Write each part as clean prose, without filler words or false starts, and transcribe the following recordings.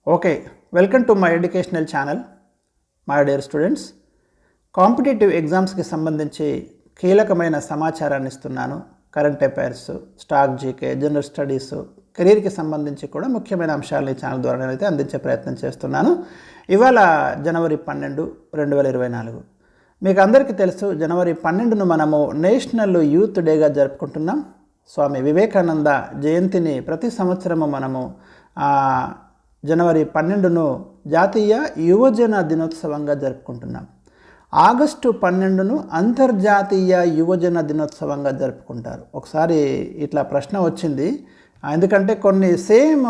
Okay, welcome to my educational channel, my dear students. Competitive ఎగ్జామ్స్కి సంబంధించి కీలకమైన సమాచారాన్ని ఇస్తున్నాను. Current affairs, static GK, general studies, కెరీర్కి సంబంధించి కూడా ముఖ్యమైన అంశాలని ఛానల్ ద్వారా అయితే అందించే ప్రయత్నం చేస్తున్నాను. ఇవాళ జనవరి 12, 2024. మీకు అందరికీ తెలుసు, జనవరి 12ను మనము నేషనల్ యూత్ డేగా జరుపుకుంటున్నాం. స్వామి వివేకానంద జయంతిని ప్రతి సంవత్సరము మనము జనవరి 12ను జాతీయ యువజన దినోత్సవంగా జరుపుకుంటున్నాం. ఆగస్టు 12ను అంతర్జాతీయ యువజన దినోత్సవంగా జరుపుకుంటారు. ఒకసారి ఇట్లా ప్రశ్న వచ్చింది, ఎందుకంటే కొన్ని సేమ్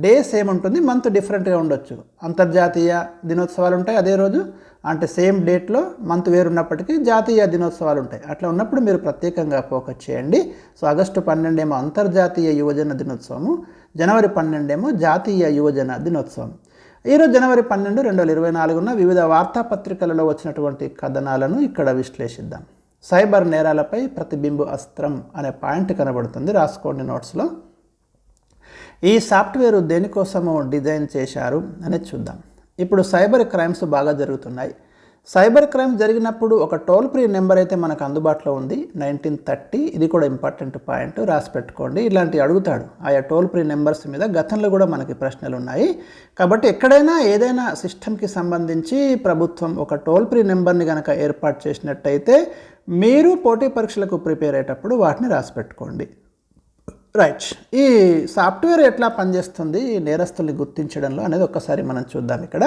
డే సేమ్ ఉంటుంది, మంత్ డిఫరెంట్గా ఉండొచ్చు. అంతర్జాతీయ దినోత్సవాలు ఉంటాయి అదే రోజు, అంటే సేమ్ డేట్లో మంత్ వేరున్నప్పటికీ జాతీయ దినోత్సవాలు ఉంటాయి. అట్లా ఉన్నప్పుడు మీరు ప్రత్యేకంగా ఫోకస్ చేయండి. సో ఆగస్టు 12 ఏమో అంతర్జాతీయ యువజన దినోత్సవము, జనవరి 12 ఏమో జాతీయ యువజన దినోత్సవం. ఈరోజు జనవరి 12, 2024 వివిధ వార్తాపత్రికలలో వచ్చినటువంటి కథనాలను ఇక్కడ విశ్లేషిద్దాం. సైబర్ నేరాలపై ప్రతిబింబు అస్త్రం అనే పాయింట్ కనబడుతుంది, రాసుకోండి నోట్స్లో. ఈ సాఫ్ట్వేర్ దేనికోసము డిజైన్ చేశారు అనేది చూద్దాం. ఇప్పుడు సైబర్ క్రైమ్స్ బాగా జరుగుతున్నాయి. సైబర్ క్రైమ్స్ జరిగినప్పుడు ఒక టోల్ ఫ్రీ నెంబర్ అయితే మనకు అందుబాటులో ఉంది, 1930. ఇది కూడా ఇంపార్టెంట్ పాయింట్, రాసి పెట్టుకోండి. ఇలాంటివి అడుగుతాడు. ఆయా టోల్ ఫ్రీ నెంబర్స్ మీద గతంలో కూడా మనకి ప్రశ్నలు ఉన్నాయి. కాబట్టి ఎక్కడైనా ఏదైనా సిస్టమ్కి సంబంధించి ప్రభుత్వం ఒక టోల్ ఫ్రీ నెంబర్ని కనుక ఏర్పాటు చేసినట్టయితే మీరు పోటీ పరీక్షలకు ప్రిపేర్ అయ్యేటప్పుడు వాటిని రాసి పెట్టుకోండి. రైట్, ఈ సాఫ్ట్వేర్ ఎట్లా పనిచేస్తుంది నేరస్తుల్ని గుర్తించడంలో అనేది ఒక్కసారి మనం చూద్దాం. ఇక్కడ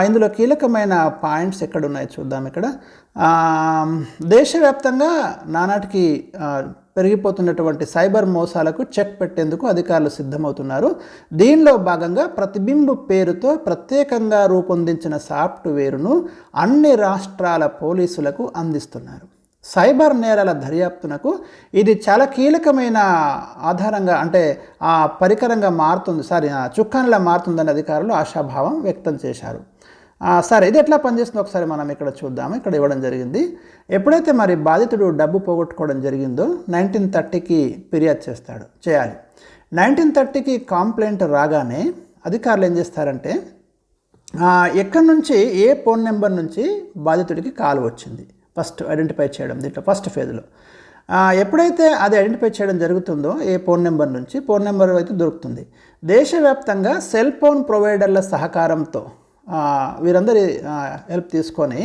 ఇందులో కీలకమైన పాయింట్స్ ఎక్కడున్నాయో చూద్దాం. ఇక్కడ దేశవ్యాప్తంగా నానాటికి పెరిగిపోతున్నటువంటి సైబర్ మోసాలకు చెక్ పెట్టేందుకు అధికారులు సిద్ధమవుతున్నారు. దీనిలో భాగంగా ప్రతిబింబు పేరుతో ప్రత్యేకంగా రూపొందించిన సాఫ్ట్వేర్ను అన్ని రాష్ట్రాల పోలీసులకు అందిస్తున్నారు. సైబర్ నేరాల దర్యాప్తునకు ఇది చాలా కీలకమైన ఆధారంగా, అంటే ఆ పరికరంగా మారుతుంది, చుక్కానిలా మారుతుందని అధికారులు ఆశాభావం వ్యక్తం చేశారు. సరే, ఇది ఎట్లా పనిచేస్తుందో ఒకసారి మనం ఇక్కడ చూద్దాము. ఇక్కడ ఇవ్వడం జరిగింది. ఎప్పుడైతే మరి బాధితుడు డబ్బు పోగొట్టుకోవడం జరిగిందో 1930కి ఫిర్యాదు చేయాలి. 1930కి కంప్లైంట్ రాగానే అధికారులు ఏం చేస్తారంటే ఎక్కడి నుంచి, ఏ ఫోన్ నెంబర్ నుంచి బాధితుడికి కాల్ వచ్చింది ఫస్ట్ ఐడెంటిఫై చేయడం. దీంట్లో ఫస్ట్ ఫేజ్లో ఎప్పుడైతే అది ఐడెంటిఫై చేయడం జరుగుతుందో ఏ ఫోన్ నెంబర్ నుంచి, ఫోన్ నెంబర్ అయితే దొరుకుతుంది. దేశవ్యాప్తంగా సెల్ ఫోన్ ప్రొవైడర్ల సహకారంతో వీరందరి హెల్ప్ తీసుకొని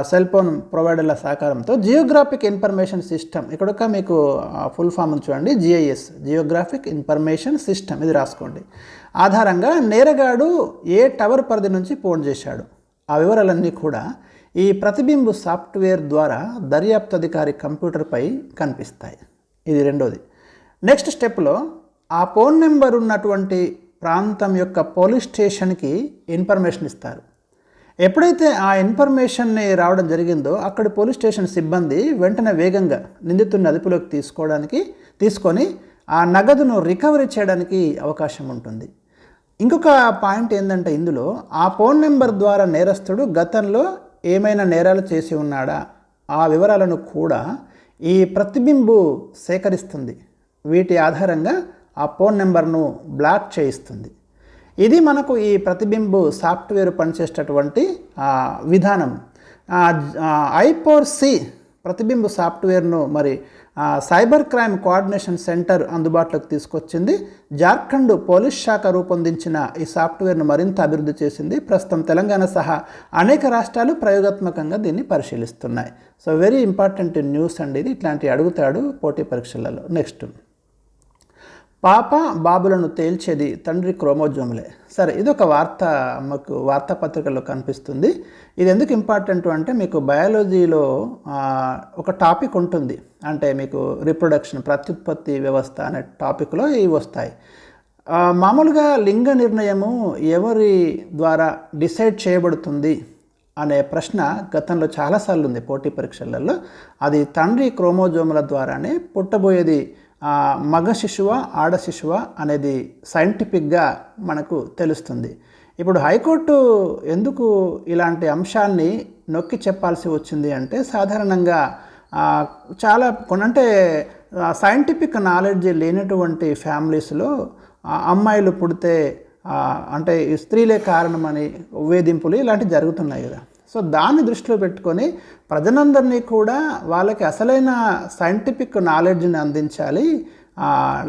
సెల్ ఫోన్ ప్రొవైడర్ల సహకారంతో జియోగ్రాఫిక్ ఇన్ఫర్మేషన్ సిస్టమ్, ఇక్కడ మీకు ఫుల్ ఫామ్ చూడండి, GIS, జియోగ్రాఫిక్ ఇన్ఫర్మేషన్ సిస్టమ్, ఇది రాసుకోండి. ఆధారంగా నేరగాడు ఏ టవర్ పరిధి నుంచి ఫోన్ చేశాడు ఆ వివరాలన్నీ కూడా ఈ ప్రతిబింబు సాఫ్ట్వేర్ ద్వారా దర్యాప్తు అధికారి కంప్యూటర్పై కనిపిస్తాయి. ఇది రెండోది. నెక్స్ట్ స్టెప్లో ఆ ఫోన్ నెంబర్ ఉన్నటువంటి ప్రాంతం యొక్క పోలీస్ స్టేషన్కి ఇన్ఫర్మేషన్ ఇస్తారు. ఎప్పుడైతే ఆ ఇన్ఫర్మేషన్ని రావడం జరిగిందో అక్కడి పోలీస్ స్టేషన్ సిబ్బంది వెంటనే వేగంగా నిందితుడిని అదుపులోకి తీసుకొని ఆ నగదును రికవరీ చేయడానికి అవకాశం ఉంటుంది. ఇంకొక పాయింట్ ఏంటంటే ఇందులో ఆ ఫోన్ నెంబర్ ద్వారా నేరస్తుడు గతంలో ఏమైనా నేరాలు చేసి ఉన్నాడా ఆ వివరాలను కూడా ఈ ప్రతిబింబు సేకరిస్తుంది. వీటి ఆధారంగా ఆ ఫోన్ నెంబర్ను బ్లాక్ చేయిస్తుంది. ఇది మనకు ఈ ప్రతిబింబు సాఫ్ట్వేర్ పనిచేసేటటువంటి విధానం. I4C ప్రతిబింబు సాఫ్ట్వేర్ను మరి సైబర్ క్రైమ్ కోఆర్డినేషన్ సెంటర్ అందుబాటులోకి తీసుకొచ్చింది. జార్ఖండ్ పోలీస్ శాఖ రూపొందించిన ఈ సాఫ్ట్వేర్ను మరింత అభివృద్ధి చేసింది. ప్రస్తుతం తెలంగాణ సహా అనేక రాష్ట్రాలు ప్రయోగాత్మకంగా దీన్ని పరిశీలిస్తున్నాయి. సో వెరీ ఇంపార్టెంట్ న్యూస్ అండి ఇది. ఇట్లాంటివి అడుగుతాడు పోటీ పరీక్షలలో. నెక్స్ట్, పాప బాబులను తేల్చేది తండ్రి క్రోమోజోములే. సరే, ఇది ఒక మాకు వార్తాపత్రికల్లో కనిపిస్తుంది. ఇది ఎందుకు ఇంపార్టెంట్ అంటే మీకు బయాలజీలో ఒక టాపిక్ ఉంటుంది, అంటే మీకు రిప్రొడక్షన్, ప్రత్యుత్పత్తి వ్యవస్థ అనే టాపిక్లో ఇవి వస్తాయి. మామూలుగా లింగ నిర్ణయము ఎవరి ద్వారా డిసైడ్ చేయబడుతుంది అనే ప్రశ్న గతంలో చాలాసార్లు ఉంది పోటీ పరీక్షలలో. అది తండ్రి క్రోమోజోముల ద్వారానే పుట్టబోయేది మగ శిశువా ఆడ శిశువా అనేది సైంటిఫిక్గా మనకు తెలుస్తుంది. ఇప్పుడు హైకోర్టు ఎందుకు ఇలాంటి అంశాన్ని నొక్కి చెప్పాల్సి వచ్చింది అంటే సాధారణంగా చాలా అంటే సైంటిఫిక్ నాలెడ్జ్ లేనటువంటి ఫ్యామిలీస్లో అమ్మాయిలు పుడితే అంటే ఈ స్త్రీలే కారణమని వేధింపులు ఇలాంటివి జరుగుతున్నాయి కదా. సో దాన్ని దృష్టిలో పెట్టుకొని ప్రజలందరినీ కూడా వాళ్ళకి అసలైన సైంటిఫిక్ నాలెడ్జ్ని అందించాలి.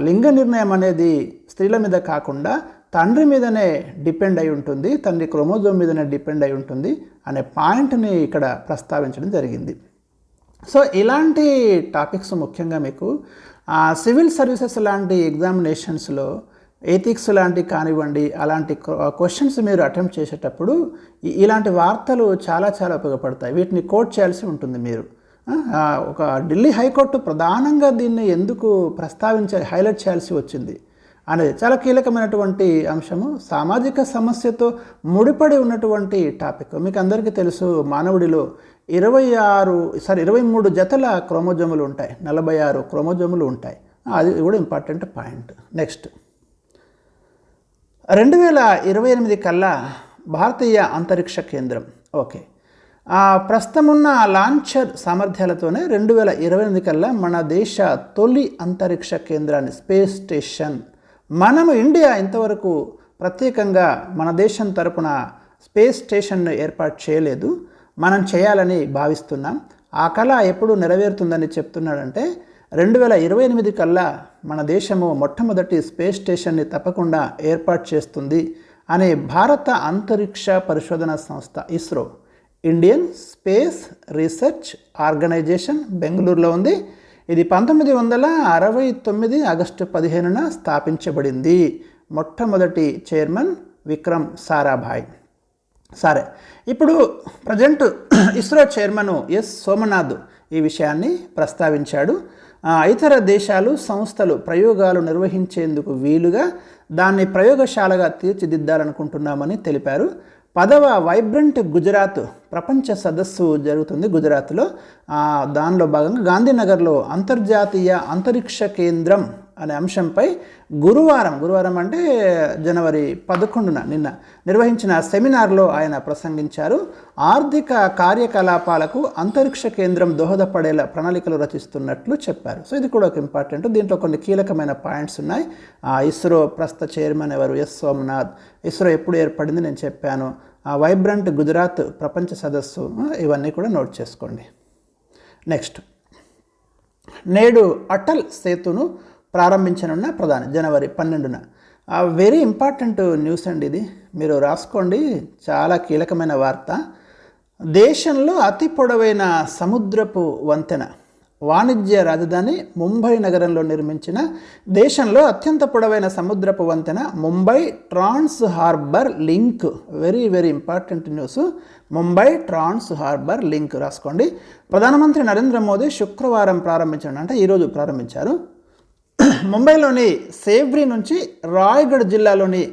లింగ నిర్ణయం అనేది స్త్రీల మీద కాకుండా తండ్రి మీదనే డిపెండ్ అయి ఉంటుంది, తండ్రి క్రోమోజోమ్ మీదనే డిపెండ్ అయి ఉంటుంది అనే పాయింట్ని ఇక్కడ ప్రస్తావించడం జరిగింది. సో ఇలాంటి టాపిక్స్ ముఖ్యంగా మీకు సివిల్ సర్వీసెస్ లాంటి ఎగ్జామినేషన్స్లో ఎథిక్స్ లాంటివి కానివ్వండి, అలాంటి క్వశ్చన్స్ మీరు అటెంప్ట్ చేసేటప్పుడు ఇలాంటి వార్తలు చాలా చాలా ఉపయోగపడతాయి. వీటిని కోట్ చేయాల్సి ఉంటుంది మీరు. ఒక ఢిల్లీ హైకోర్టు ప్రధానంగా దీన్ని ఎందుకు హైలైట్ చేయాల్సి వచ్చింది అనేది చాలా కీలకమైనటువంటి అంశము. సామాజిక సమస్యతో ముడిపడి ఉన్నటువంటి టాపిక్. మీకు అందరికీ తెలుసు, మానవుడిలో 23 జతల క్రోమోజోములు ఉంటాయి, 46 క్రోమోజోములు ఉంటాయి. అది కూడా ఇంపార్టెంట్ పాయింట్. నెక్స్ట్ 2028 కల్లా భారతీయ అంతరిక్ష కేంద్రం. ఓకే, ప్రస్తుతం ఉన్న లాంచర్ సామర్థ్యాలతోనే 2028 కల్లా మన దేశ తొలి అంతరిక్ష కేంద్రాన్ని, స్పేస్ స్టేషన్, మనము ఇండియా ఇంతవరకు ప్రత్యేకంగా మన దేశం తరపున స్పేస్ స్టేషన్ను ఏర్పాటు చేయలేదు. మనం చేయాలని భావిస్తున్నాం. ఆ కళ ఎప్పుడు నెరవేరుతుందని చెప్తున్నాడంటే 2028 కల్లా మన దేశము మొట్టమొదటి స్పేస్ స్టేషన్ని తప్పకుండా ఏర్పాటు చేస్తుంది అని భారత అంతరిక్ష పరిశోధన సంస్థ ISRO, Indian space research organisation, బెంగళూరులో ఉంది. ఇది 1969 ఆగస్టు 15న స్థాపించబడింది. మొట్టమొదటి చైర్మన్ విక్రమ్ సారాభాయ్. సరే, ఇప్పుడు present ISRO chairman S Somnath ఈ విషయాన్ని ప్రస్తావించాడు. ఇతర దేశాలు, సంస్థలు ప్రయోగాలు నిర్వహించేందుకు వీలుగా దాన్ని ప్రయోగశాలగా తీర్చిదిద్దాలనుకుంటున్నామని తెలిపారు. 10వ వైబ్రెంట్ గుజరాత్ ప్రపంచ సదస్సు జరుగుతుంది గుజరాత్లో. దానిలో భాగంగా గాంధీనగర్లో అంతర్జాతీయ అంతరిక్ష కేంద్రం అనే అంశంపై గురువారం అంటే జనవరి 11న నిన్న నిర్వహించిన సెమినార్లో ఆయన ప్రసంగించారు. ఆర్థిక కార్యకలాపాలకు అంతరిక్ష కేంద్రం దోహదపడేలా ప్రణాళికలు రచిస్తున్నట్లు చెప్పారు. సో ఇది కూడా ఒక ఇంపార్టెంట్. దీంట్లో కొన్ని కీలకమైన పాయింట్స్ ఉన్నాయి. ఇస్రో ప్రస్తుత చైర్మన్ ఎవరు? ఎస్ సోమనాథ్. ఇస్రో ఎప్పుడు ఏర్పడింది నేను చెప్పాను. వైబ్రెంట్ గుజరాత్ ప్రపంచ సదస్సు, ఇవన్నీ కూడా నోట్ చేసుకోండి. నెక్స్ట్, నేడు అటల్ సేతును ప్రారంభించనున్న ప్రధాని జనవరి 12న. వెరీ ఇంపార్టెంట్ న్యూస్ అండి ఇది, మీరు రాసుకోండి. చాలా కీలకమైన వార్త. దేశంలో అతి పొడవైన సముద్రపు వంతెన, వాణిజ్య రాజధాని ముంబై నగరంలో నిర్మించిన దేశంలో అత్యంత పొడవైన సముద్రపు వంతెన Mumbai trans harbour link. Very very important news. Mumbai trans harbour link రాసుకోండి. ప్రధానమంత్రి నరేంద్ర మోదీ శుక్రవారం ప్రారంభించారు, అంటే ఈరోజు ప్రారంభించారు. ముంబైలోని సేవ్రీ నుంచి రాయ్గఢ్ జిల్లాలోని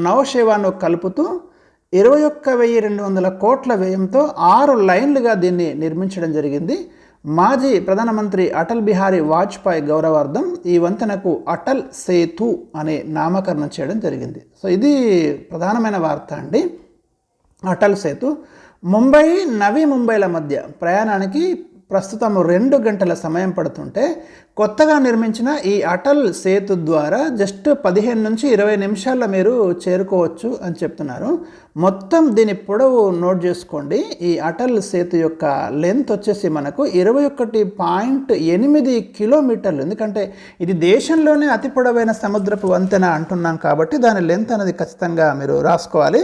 నవశేవాను కలుపుతూ 21,200 కోట్ల వ్యయంతో 6 లైన్లుగా దీన్ని నిర్మించడం జరిగింది. మాజీ ప్రధానమంత్రి అటల్ బిహారీ వాజ్పేయి గౌరవార్థం ఈ వంతెనకు అటల్ సేతు అనే నామకరణం చేయడం జరిగింది. సో ఇది ప్రధానమైన వార్త అండి. అటల్ సేతు ముంబై, నవీ ముంబైల మధ్య ప్రయాణానికి ప్రస్తుతం 2 గంటల సమయం పడుతుంటే కొత్తగా నిర్మించిన ఈ అటల్ సేతు ద్వారా జస్ట్ 15 నుంచి 20 నిమిషాల్లో మీరు చేరుకోవచ్చు అని చెప్తున్నారు. మొత్తం దీని పొడవు నోట్ చేసుకోండి. ఈ అటల్ సేతు యొక్క లెంత్ వచ్చేసి మనకు 21.8 కిలోమీటర్లు. ఎందుకంటే ఇది దేశంలోనే అతి పొడవైన సముద్రపు వంతెన అంటున్నాం కాబట్టి దాని లెంత్ అనేది ఖచ్చితంగా మీరు రాసుకోవాలి.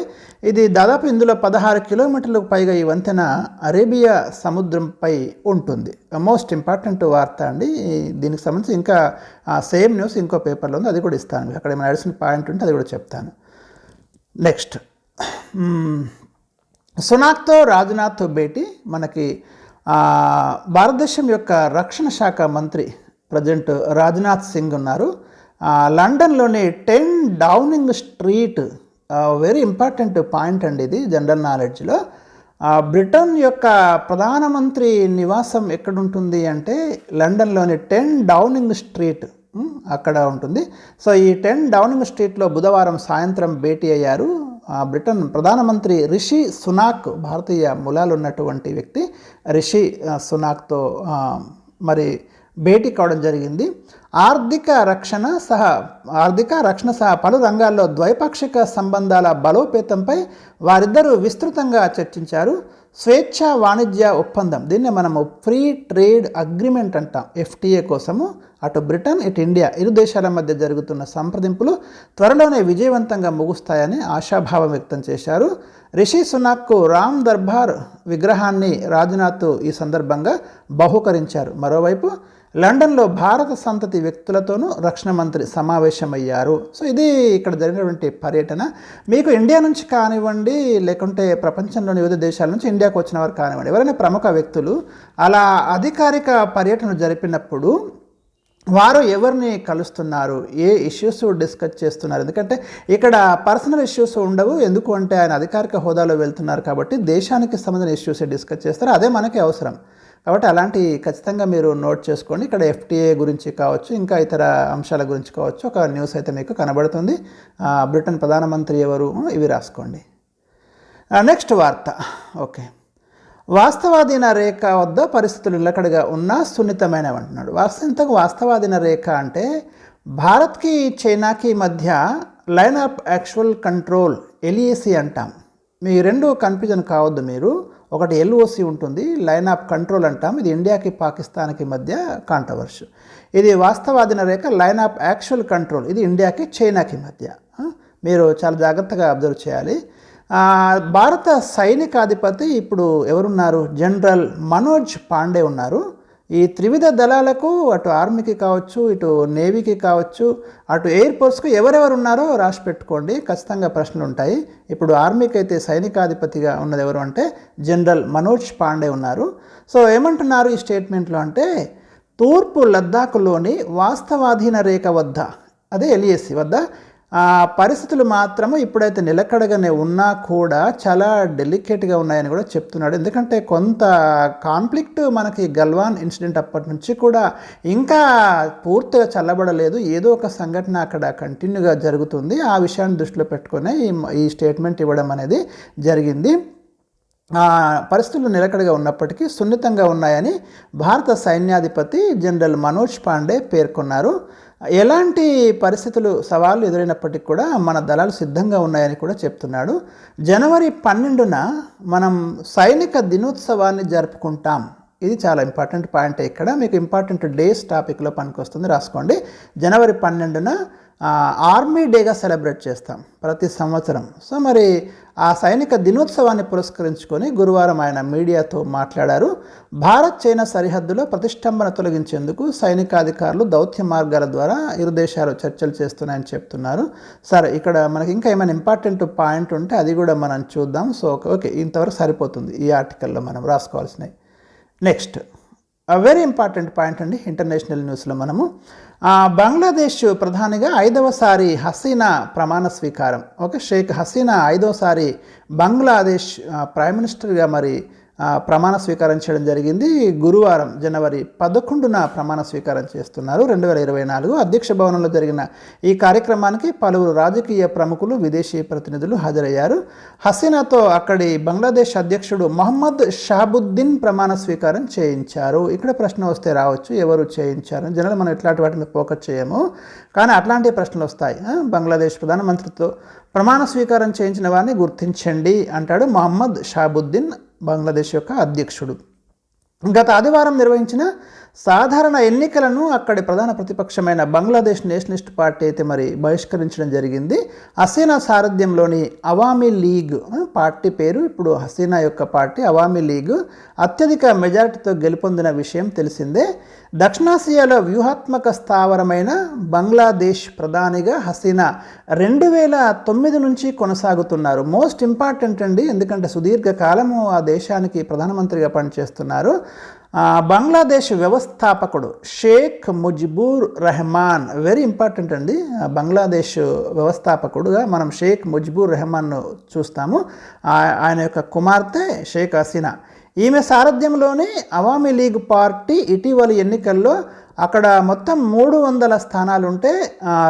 ఇది దాదాపు ఇందులో 16 కిలోమీటర్లకు పైగా ఈ వంతెన అరేబియా సముద్రంపై ఉంటుంది. మోస్ట్ ఇంపార్టెంట్ వార్త అండి. దీనికి సంబంధించి ఇంకా సేమ్ న్యూస్ ఇంకో పేపర్లో ఉంది, అది కూడా ఇస్తాను. అక్కడ ఏమైనా అడిసిన పాయింట్ ఉంటే అది కూడా చెప్తాను. నెక్స్ట్, సునాక్తో రాజ్నాథ్ భేటీ. మనకి భారతదేశం యొక్క రక్షణ శాఖ మంత్రి ప్రజెంట్ రాజ్నాథ్ సింగ్ ఉన్నారు. లండన్లోని 10 Downing street, very important point అండి ఇది జనరల్ నాలెడ్జ్లో. బ్రిటన్ యొక్క ప్రధానమంత్రి నివాసం ఎక్కడుంటుంది అంటే లండన్లోని 10 డౌనింగ్ స్ట్రీట్ అక్కడ ఉంటుంది. సో ఈ 10 డౌనింగ్ స్ట్రీట్లో బుధవారం సాయంత్రం భేటీ అయ్యారు బ్రిటన్ ప్రధానమంత్రి రిషి సునాక్. భారతీయ మూలాలు ఉన్నటువంటి వ్యక్తి రిషి సునాక్తో మరి భేటీ కావడం జరిగింది. ఆర్థిక రక్షణ సహా పలు రంగాల్లో ద్వైపాక్షిక సంబంధాల బలోపేతంపై వారిద్దరూ విస్తృతంగా చర్చించారు. స్వేచ్ఛా వాణిజ్య ఒప్పందం, దీన్నే మనము ఫ్రీ ట్రేడ్ అగ్రిమెంట్ అంటాం, FTA కోసము అటు బ్రిటన్ ఇటు ఇండియా ఇరు దేశాల మధ్య జరుగుతున్న సంప్రదింపులు త్వరలోనే విజయవంతంగా ముగుస్తాయని ఆశాభావం వ్యక్తం చేశారు. రిషి సునాక్ రామ్ దర్బార్ విగ్రహాన్ని రాజ్నాథ్ ఈ సందర్భంగా బహూకరించారు. మరోవైపు లండన్లో భారత సంతతి వ్యక్తులతోనూ రక్షణ మంత్రి సమావేశమయ్యారు. సో ఇది ఇక్కడ జరిగినటువంటి పర్యటన. మీకు ఇండియా నుంచి కానివ్వండి, లేకుంటే ప్రపంచంలోని వివిధ దేశాల నుంచి ఇండియాకు వచ్చిన వారు కానివ్వండి, ఎవరైనా ప్రముఖ వ్యక్తులు అలా అధికారిక పర్యటన జరిపినప్పుడు వారు ఎవరిని కలుస్తున్నారు, ఏ ఇష్యూస్ డిస్కస్ చేస్తున్నారు, ఎందుకంటే ఇక్కడ పర్సనల్ ఇష్యూస్ ఉండవు. ఎందుకు అంటే ఆయన అధికారిక హోదాలో వెళ్తున్నారు కాబట్టి దేశానికి సంబంధించిన ఇష్యూస్ డిస్కస్ చేస్తారు. అదే మనకి అవసరం కాబట్టి అలాంటి ఖచ్చితంగా మీరు నోట్ చేసుకోండి. ఇక్కడ FTA గురించి కావచ్చు, ఇంకా ఇతర అంశాల గురించి కావచ్చు, ఒక న్యూస్ అయితే మీకు కనబడుతుంది. బ్రిటన్ ప్రధానమంత్రి ఎవరు, ఇవి రాసుకోండి. నెక్స్ట్ వార్త. ఓకే, వాస్తవాధీన రేఖ వద్ద పరిస్థితులు నిలకడగా ఉన్న సున్నితమైనవి అంటున్నాడు. వాస్తవాధీన రేఖ అంటే భారత్కి చైనాకి మధ్య line of actual control, LAC అంటాం. మీ రెండు కన్ఫ్యూజన్ కావద్దు మీరు. ఒకటి LOC ఉంటుంది, లైన్ ఆఫ్ కంట్రోల్ అంటాం. ఇది ఇండియాకి పాకిస్తాన్కి మధ్య కాంట్రవర్షి. ఇది వాస్తవాధీన రేఖ, లైన్ ఆఫ్ యాక్చువల్ కంట్రోల్, ఇది ఇండియాకి చైనాకి మధ్య. మీరు చాలా జాగ్రత్తగా అబ్జర్వ్ చేయాలి. భారత సైనికాధిపతి ఇప్పుడు ఎవరున్నారు, జనరల్ మనోజ్ పాండే ఉన్నారు. ఈ త్రివిధ దళాలకు, అటు ఆర్మీకి కావచ్చు, ఇటు నేవీకి కావచ్చు, అటు ఎయిర్ ఫోర్స్కు ఎవరెవరు ఉన్నారో రాసి పెట్టుకోండి, ఖచ్చితంగా ప్రశ్నలు ఉంటాయి. ఇప్పుడు ఆర్మీకి అయితే సైనికాధిపతిగా ఉన్నది ఎవరు అంటే జనరల్ మనోజ్ పాండే ఉన్నారు. సో ఏమంటున్నారు ఈ స్టేట్మెంట్లో అంటే, తూర్పు లద్దాఖ్లోని వాస్తవాధీన రేఖ వద్ద, అదే LAC వద్ద పరిస్థితులు మాత్రము ఇప్పుడైతే నిలకడగానే ఉన్నా కూడా చాలా డెలికేట్గా ఉన్నాయని కూడా చెప్తున్నాడు. ఎందుకంటే కొంత కాన్ఫ్లిక్ట్ మనకి గల్వాన్ ఇన్సిడెంట్ అప్పటి నుంచి కూడా ఇంకా పూర్తిగా చల్లబడలేదు. ఏదో ఒక సంఘటన అక్కడ కంటిన్యూగా జరుగుతుంది. ఆ విషయాన్ని దృష్టిలో పెట్టుకునే ఈ స్టేట్మెంట్ ఇవ్వడం అనేది జరిగింది. పరిస్థితులు నిలకడగా ఉన్నప్పటికీ సున్నితంగా ఉన్నాయని భారత సైన్యాధిపతి జనరల్ మనోజ్ పాండే పేర్కొన్నారు. ఎలాంటి పరిస్థితులు సవాళ్ళు ఎదురైనప్పటికీ కూడా మన దళాలు సిద్ధంగా ఉన్నాయని కూడా చెప్తున్నాడు. జనవరి 12న మనం సైనిక దినోత్సవాన్ని జరుపుకుంటాం. ఇది చాలా ఇంపార్టెంట్ పాయింట్. ఇక్కడ మీకు ఇంపార్టెంట్ డేస్ టాపిక్లో పనికొస్తుంది, రాసుకోండి. జనవరి 12న ఆర్మీ డేగా సెలబ్రేట్ చేస్తాం ప్రతి సంవత్సరం. సో మరి ఆ సైనిక దినోత్సవాన్ని పురస్కరించుకొని గురువారం ఆయన మీడియాతో మాట్లాడారు. భారత్ చైనా సరిహద్దులో ప్రతిష్టంభన తొలగించేందుకు సైనికాధికారులు దౌత్య మార్గాల ద్వారా ఇరు దేశాలు చర్చలు చేస్తున్నాయని చెప్తున్నారు. సరే, ఇక్కడ మనకి ఇంకా ఏమైనా ఇంపార్టెంట్ పాయింట్ ఉంటే అది కూడా మనం చూద్దాం. సో ఓకే, ఇంతవరకు సరిపోతుంది ఈ ఆర్టికల్లో మనం రాసుకోవాల్సినవి. నెక్స్ట్ వెరీ ఇంపార్టెంట్ పాయింట్ అండి, ఇంటర్నేషనల్ న్యూస్లో మనము బంగ్లాదేశ్ ప్రధానిగా 5వసారి హసీనా ప్రమాణ స్వీకారం. ఓకే, షేక్ హసీనా 5వసారి బంగ్లాదేశ్ ప్రైమ్ మినిస్టర్గా మరి ప్రమాణ స్వీకారం చేయడం జరిగింది. గురువారం జనవరి 11న ప్రమాణ స్వీకారం చేస్తున్నారు 2024. అధ్యక్ష భవనంలో జరిగిన ఈ కార్యక్రమానికి పలువురు రాజకీయ ప్రముఖులు, విదేశీ ప్రతినిధులు హాజరయ్యారు. హసీనాతో అక్కడి బంగ్లాదేశ్ అధ్యక్షుడు మొహమ్మద్ షాబుద్దీన్ ప్రమాణ స్వీకారం చేయించారు. ఇక్కడ ప్రశ్న వస్తే రావచ్చు, ఎవరు చేయించారు? జనరల్ మనం ఇట్లాంటి వాటి మీద ఫోకస్ చేయము, కానీ అట్లాంటి ప్రశ్నలు వస్తాయి. బంగ్లాదేశ్ ప్రధానమంత్రితో ప్రమాణ స్వీకారం చేయించిన వారిని గుర్తించండి అంటాడు మొహమ్మద్ షాబుద్దీన్, బంగ్లాదేశ్ యొక్క అధ్యక్షుడు. గత ఆదివారం నిర్వహించిన సాధారణ ఎన్నికలను అక్కడి ప్రధాన ప్రతిపక్షమైన బంగ్లాదేశ్ నేషనలిస్ట్ పార్టీ అయితే మరి బహిష్కరించడం జరిగింది. హసీనా సారథ్యంలోని అవామీ లీగ్ పార్టీ పేరు, ఇప్పుడు హసీనా యొక్క పార్టీ అవామీ లీగ్ అత్యధిక మెజారిటీతో గెలుపొందిన విషయం తెలిసిందే. దక్షిణాసియాలో వ్యూహాత్మక స్థావరమైన బంగ్లాదేశ్ ప్రధానిగా హసీనా 2009 నుంచి కొనసాగుతున్నారు. మోస్ట్ ఇంపార్టెంట్ అండి, ఎందుకంటే సుదీర్ఘకాలము ఆ దేశానికి ప్రధానమంత్రిగా పనిచేస్తున్నారు. బంగ్లాదేశ్ వ్యవస్థాపకుడు షేక్ ముజిబూర్ రెహమాన్, వెరీ ఇంపార్టెంట్ అండి. బంగ్లాదేశ్ వ్యవస్థాపకుడుగా మనం షేక్ ముజిబూర్ రెహమాన్ను చూస్తాము. ఆయన యొక్క కుమార్తె షేక్ హసీనా, ఈమె సారథ్యంలోని అవామీ లీగ్ పార్టీ ఇటీవలి ఎన్నికల్లో అక్కడ మొత్తం 300 స్థానాలుంటే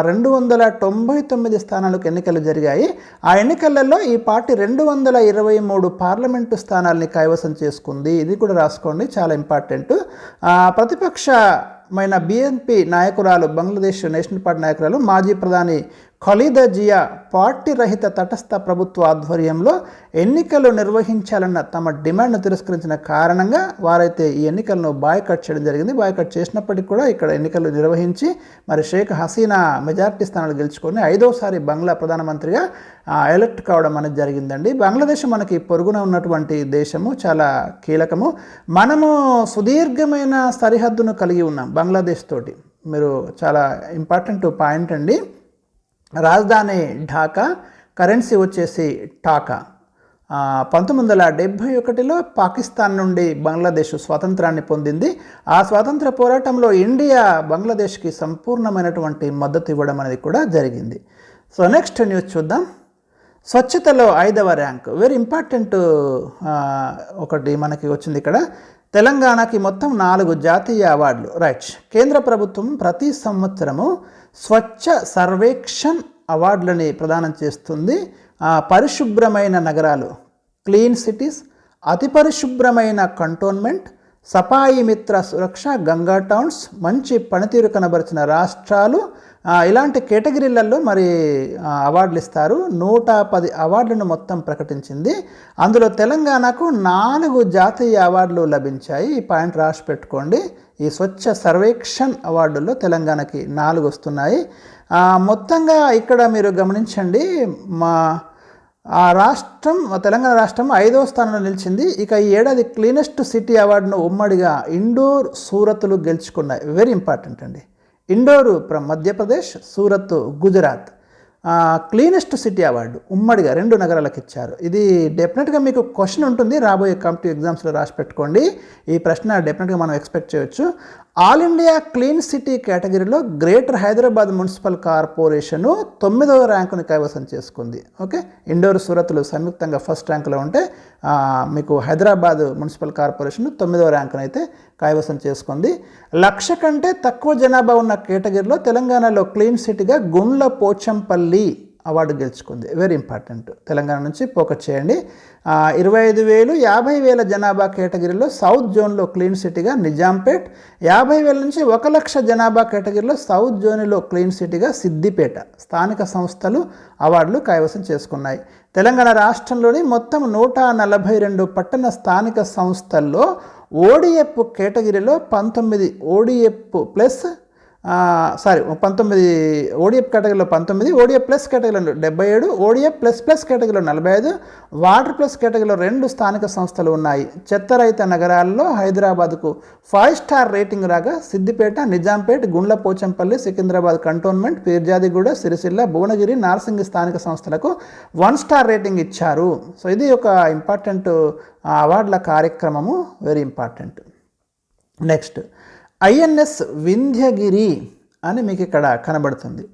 299 స్థానాలకు ఎన్నికలు జరిగాయి. ఆ ఎన్నికలలో ఈ పార్టీ 223 పార్లమెంటు స్థానాలని కైవసం చేసుకుంది. ఇది కూడా రాసుకోండి, చాలా ఇంపార్టెంట్. ప్రతిపక్ష BNP నాయకురాలు, బంగ్లాదేశ్ నేషనల్ పార్టీ నాయకురాలు, మాజీ ప్రధాని ఖలీదా జియా పార్టీ రహిత తటస్థ ప్రభుత్వ ఆధ్వర్యంలో ఎన్నికలు నిర్వహించాలన్న తమ డిమాండ్ను తిరస్కరించిన కారణంగా వారైతే ఈ ఎన్నికలను బాయ్కాట్ చేయడం జరిగింది. బాయ్కాట్ చేసినప్పటికీ కూడా ఇక్కడ ఎన్నికలు నిర్వహించి మరి షేక్ హసీనా మెజారిటీ స్థానాలు గెలుచుకొని 5వసారి బంగ్లా ప్రధానమంత్రిగా ఎలక్ట్ కావడం అనేది జరిగిందండి. బంగ్లాదేశ్ మనకి పొరుగున ఉన్నటువంటి దేశము, చాలా కీలకము. మనము సుదీర్ఘమైన సరిహద్దును కలిగి ఉన్నాం బంగ్లాదేశ్ తోటి. మీరు చాలా ఇంపార్టెంట్ పాయింట్ అండి. రాజధాని ఢాకా, కరెన్సీ వచ్చేసి టాకా. 1971లో పాకిస్తాన్ నుండి బంగ్లాదేశ్ స్వాతంత్రాన్ని పొందింది. ఆ స్వాతంత్ర పోరాటంలో ఇండియా బంగ్లాదేశ్కి సంపూర్ణమైనటువంటి మద్దతు ఇవ్వడం అనేది కూడా జరిగింది. సో నెక్స్ట్ న్యూస్ చూద్దాం. స్వచ్ఛతలో 5వ ర్యాంక్, వెరీ ఇంపార్టెంట్ ఒకటి మనకి వచ్చింది ఇక్కడ. తెలంగాణకి మొత్తం 4 జాతీయ అవార్డులు. రైట్. కేంద్ర ప్రభుత్వం ప్రతి సంవత్సరము స్వచ్ఛ సర్వేక్షణ్ అవార్డులని ప్రదానం చేస్తుంది. పరిశుభ్రమైన నగరాలు, క్లీన్ సిటీస్, అతి పరిశుభ్రమైన కంటోన్మెంట్, సఫాయి మిత్ర సురక్ష, గంగా టౌన్స్, మంచి పనితీరు కనబరిచిన రాష్ట్రాలు, ఇలాంటి కేటగిరీలలో మరి అవార్డులు ఇస్తారు. 110 అవార్డులను మొత్తం ప్రకటించింది. అందులో తెలంగాణకు 4 జాతీయ అవార్డులు లభించాయి. ఈ పాయింట్ రాసి పెట్టుకోండి. ఈ స్వచ్ఛ సర్వేక్షణ్ అవార్డుల్లో తెలంగాణకి 4 వస్తున్నాయి. మొత్తంగా ఇక్కడ మీరు గమనించండి, తెలంగాణ రాష్ట్రం 5వ స్థానంలో నిలిచింది. ఇక ఈ ఏడాది క్లీనెస్ట్ సిటీ అవార్డును ఉమ్మడిగా ఇండోర్, సూరత్లు గెలుచుకున్నాయి. వెరీ ఇంపార్టెంట్ అండి. Indore from Madhya Pradesh, Surat Gujarat. Cleanest city award ఉమ్మడిగా 2 నగరాలకు ఇచ్చారు. ఇది డెఫినెట్గా మీకు క్వశ్చన్ ఉంటుంది, రాబోయే కాంపిటిటివ్ ఎగ్జామ్స్లో రాసి పెట్టుకోండి. ఈ ప్రశ్న డెఫినెట్గా మనం ఎక్స్పెక్ట్ చేయొచ్చు. ఆల్ ఇండియా క్లీన్ సిటీ కేటగిరీలో గ్రేటర్ హైదరాబాద్ మున్సిపల్ కార్పొరేషను 9వ ర్యాంకుని కైవసం చేసుకుంది. ఓకే, ఇండోర్, సూరత్లు సంయుక్తంగా ఫస్ట్ ర్యాంకులో ఉంటే మీకు హైదరాబాద్ మున్సిపల్ కార్పొరేషన్ 9వ ర్యాంకును అయితే కైవసం చేసుకుంది. 1,00,000 కంటే తక్కువ జనాభా ఉన్న కేటగిరీలో తెలంగాణలో క్లీన్ సిటీగా గుండ్ల పోచంపల్లి అవార్డు గెలుచుకుంది. Very important. తెలంగాణ నుంచి ఫోకస్ చేయండి. 25,000, 50,000 జనాభా కేటగిరీలో సౌత్ జోన్లో క్లీన్ సిటీగా నిజాంపేట్, 50,000 నుంచి 1,00,000 జనాభా కేటగిరీలో సౌత్ జోన్లో క్లీన్ సిటీగా సిద్దిపేట స్థానిక సంస్థలు అవార్డులు కైవసం చేసుకున్నాయి. తెలంగాణ రాష్ట్రంలోని మొత్తం 142 పట్టణ స్థానిక సంస్థల్లో ఓడిఎఫ్ కేటగిరీలో 19 ఓడిఎఫ్ ప్లస్ 19 ఓడిఎఫ్ కేటగిరీలో 19, ఓడిఎఫ్ ప్లస్ కేటగిరీలో 77, ఓడిఎఫ్ ప్లస్ ప్లస్ కేటగిరీలో 45, వాటర్ ప్లస్ కేటగిరీలో 2 స్థానిక సంస్థలు ఉన్నాయి. చెత్తరహిత నగరాల్లో హైదరాబాద్కు 5 స్టార్ రేటింగ్ రాగా సిద్దిపేట, నిజాంపేట్, గుండ్ల పోచంపల్లి, సికింద్రాబాద్ కంటోన్మెంట్, పీర్జాదిగూడ, సిరిసిల్ల, భువనగిరి, నార్సింగి స్థానిక సంస్థలకు 1 స్టార్ రేటింగ్ ఇచ్చారు. సో ఇది ఒక ఇంపార్టెంట్ అవార్డుల కార్యక్రమము, very important. Next INS Vindhyagiri అని మీకు ఇక్కడ కనబడుతుంది.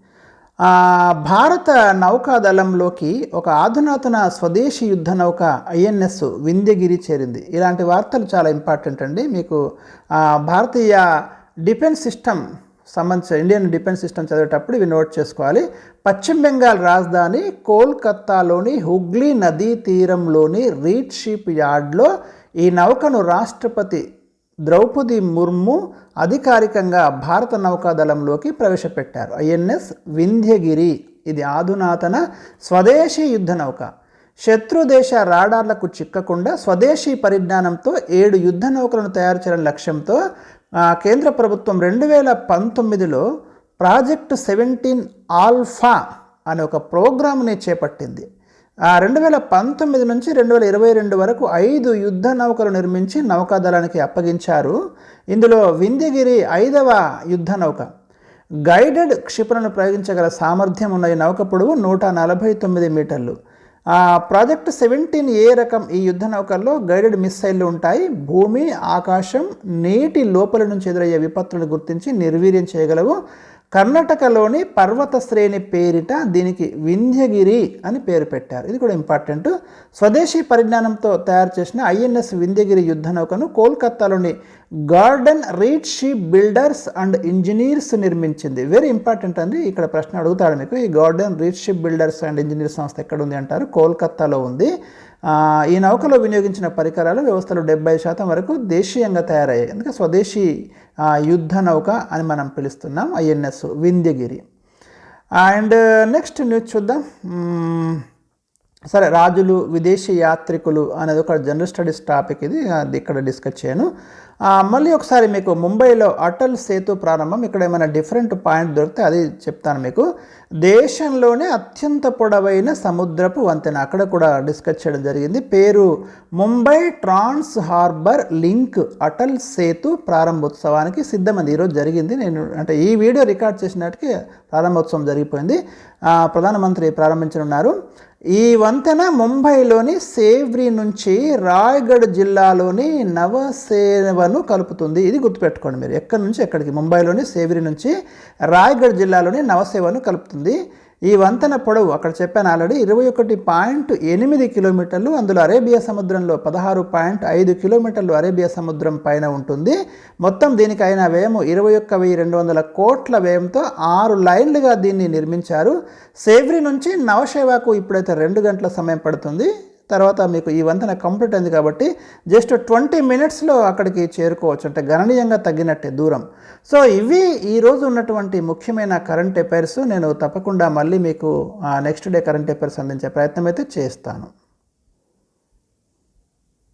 భారత నౌకాదళంలోకి ఒక అధునాతన స్వదేశీ యుద్ధ నౌక INS వింధ్యగిరి చేరింది. ఇలాంటి వార్తలు చాలా ఇంపార్టెంట్ అండి. మీకు భారతీయ డిఫెన్స్ సిస్టమ్ సంబంధించిన ఇండియన్ డిఫెన్స్ సిస్టమ్ చదివేటప్పుడు ఇవి నోట్ చేసుకోవాలి. పశ్చిమ బెంగాల్ రాజధాని కోల్కతాలోని హుగ్లీ నదీ తీరంలోని రీడ్ షిప్ యార్డ్లో ఈ నౌకను రాష్ట్రపతి ద్రౌపది ముర్ము అధికారికంగా భారత నౌకాదళంలోకి ప్రవేశపెట్టారు. INS వింధ్యగిరి ఇది అధునాతన స్వదేశీ యుద్ధ నౌక. శత్రు దేశ రాడార్లకు చిక్కకుండా స్వదేశీ పరిజ్ఞానంతో 7 యుద్ధ నౌకలను తయారు చేయడం లక్ష్యంతో కేంద్ర ప్రభుత్వం 2019లో ప్రాజెక్ట్ 17 ఆల్ఫా అనే ఒక ప్రోగ్రామ్ని చేపట్టింది. 2019 నుంచి 2022 వరకు 5 యుద్ధ నౌకలు నిర్మించి నౌకాదళానికి అప్పగించారు. ఇందులో వింధ్యగిరి 5వ యుద్ధ నౌక. గైడెడ్ క్షిపణులను ప్రయోగించగల సామర్థ్యం ఉన్న ఈ నౌక పొడవు 149 మీటర్లు. ప్రాజెక్ట్ 17A రకం ఈ యుద్ధ నౌకల్లో గైడెడ్ మిస్సైళ్లు ఉంటాయి. భూమి, ఆకాశం, నీటి లోపల నుంచి ఎదురయ్యే విపత్తులను గుర్తించి నిర్వీర్యం చేయగలవు. కర్ణాటకలోని పర్వత శ్రేణి పేరిట దీనికి వింధ్యగిరి అని పేరు పెట్టారు. ఇది కూడా ఇంపార్టెంట్. స్వదేశీ పరిజ్ఞానంతో తయారు చేసిన INS వింధ్యగిరి యుద్ధ నౌకను కోల్కతాలోని Garden Reach Ship Builders and Engineers నిర్మించింది. వెరీ ఇంపార్టెంట్ అండి. ఇక్కడ ప్రశ్న అడుగుతాడు మీకు, ఈ Garden Reach Ship Builders and Engineers సంస్థ ఎక్కడ ఉంది అంటారు. కోల్కత్తాలో ఉంది. ఈ నౌకలో వినియోగించిన పరికరాలు వ్యవస్థలు 70% వరకు దేశీయంగా తయారయ్యాయి. అందుకే స్వదేశీ యుద్ధ నౌక అని మనం పిలుస్తున్నాం INS Vindhyagiri. And next news చూద్దాం. సరే, రాజులు విదేశీ యాత్రికులు అనేది ఒక జనరల్ స్టడీస్ టాపిక్. ఇది ఇక్కడ డిస్కస్ చేయను. మళ్ళీ ఒకసారి మీకు ముంబైలో అటల్ సేతు ప్రారంభం, ఇక్కడ ఏమైనా డిఫరెంట్ పాయింట్ దొరికితే అది చెప్తాను మీకు. దేశంలోనే అత్యంత పొడవైన సముద్రపు వంతెన, అక్కడ కూడా డిస్కస్ చేయడం జరిగింది. పేరు Mumbai trans harbour link Atal Setu ప్రారంభోత్సవానికి సిద్ధమైంది. ఈరోజు జరిగింది. నేను అంటే ఈ వీడియో రికార్డ్ చేసినట్టుకి ప్రారంభోత్సవం జరిగిపోయింది. ప్రధానమంత్రి ప్రారంభించనున్నారు. ఈ వంతెన ముంబైలోని సేవ్రీ నుంచి రాయ్గఢ్ జిల్లాలోని నవసేవను కలుపుతుంది. ఇది గుర్తుపెట్టుకోండి మీరు, ఎక్కడి నుంచి ఎక్కడికి. ముంబైలోని సేవ్రీ నుంచి రాయ్గఢ్ జిల్లాలోని నవసేవను కలుపుతుంది. ఈ వంతెన పొడవు అక్కడ చెప్పాను ఆల్రెడీ 21.8 కిలోమీటర్లు. అందులో అరేబియా సముద్రంలో 16.5 కిలోమీటర్లు అరేబియా సముద్రం పైన ఉంటుంది. మొత్తం దీనికి అయిన వ్యయం 21,200 కోట్ల వ్యయంతో 6 లైన్లుగా దీన్ని నిర్మించారు. సేవ్రీ నుంచి నవసేవాకు ఇప్పుడైతే 2 గంటల సమయం పడుతుంది. తర్వాత మీకు ఈ వంతెన కంప్లీట్ అయింది కాబట్టి జస్ట్ 20 మినిట్స్లో అక్కడికి చేరుకోవచ్చు. అంటే గణనీయంగా తగ్గినట్టే దూరం. సో ఇవి ఈరోజు ఉన్నటువంటి ముఖ్యమైన కరెంట్ అఫైర్స్. నేను తప్పకుండా మళ్ళీ మీకు నెక్స్ట్ డే కరెంట్ అఫైర్స్ అందించే ప్రయత్నం అయితే చేస్తాను.